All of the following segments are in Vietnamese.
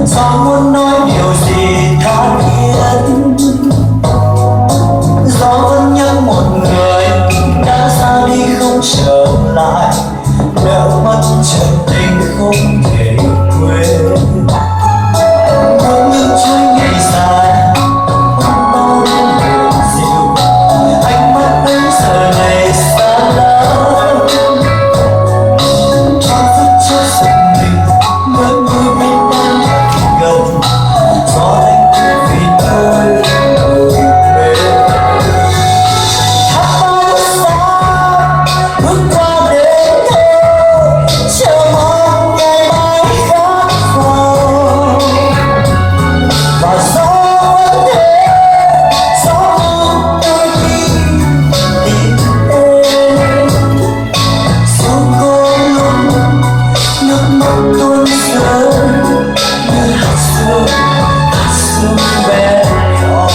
Gió muốn nói điều gì tha thiết, gió vẫn nhớ một người đã ra đi không trở lại, nợ mất chân tình không thể quên. Có những chuỗi ngày dài bao đêm buồn dịu, ánh mắt bây giờ này xa lắm, cho phút cho giận mình vẫn như bên đang gần. Gió đánh thức vì tôi ngồi bên tháp bao xa bước qua đêm thâu, chờ mong ngày mai khác vào. Và gió vẫn thế, gió mang tôi đi tìm em. Gió có lúc nước mắt tuôn rơi như hạt sương bé nhỏ.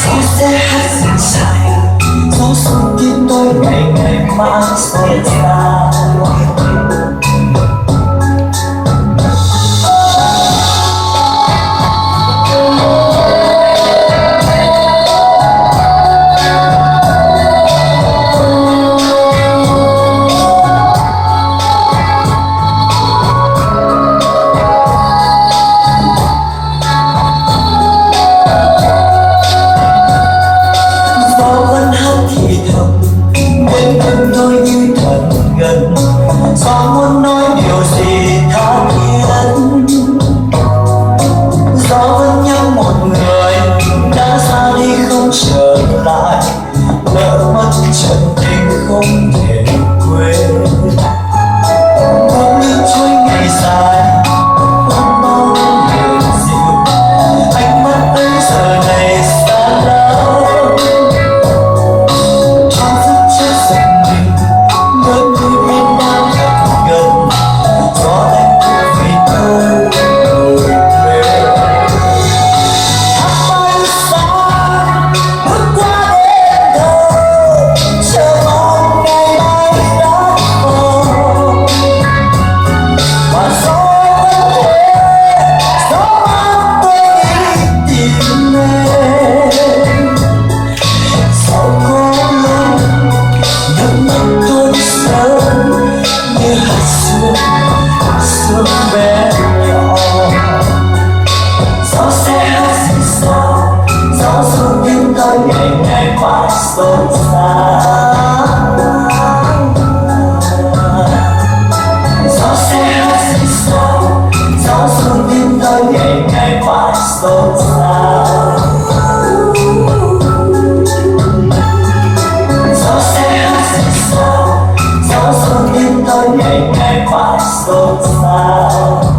Gió sẽ hát dịu dàng, gió xuân tim tôi ngày ngày mãi rộn ràng. Thì thầm bên thân tôi như thật gần, gió muốn nói điều gì tha thiết, gió vẫn nhớ một người đã ra đi không trở lại, lỡ mất chân tình không thể quên. Có những chuỗi ngày dài bao đêm buồn dịu, ánh mắt bây giờ này xa lắm, vẫn như bên đang thật gần. Gió đánh thức vì tôi ngồi bên tháp bay xa bước qua đêm thâu, chờ mong ngày mai khác vào. Và gió vẫn thế, gió mang tôi đi tìm em. Gió có lúc nước mắt tuôn rơi như hạt sương bé nhỏ. Gió sẽ hát dịu dàng, gió xuân tim tôi ngày ngày mãi rộn ràng. Gió sẽ hát dịu dàng, gió xuân tim tôi ngày ngày mãi rộn ràng. Gió sẽ hát dịu dàng, gió xuân tim tôi ngày ngày mãi rộn ràng.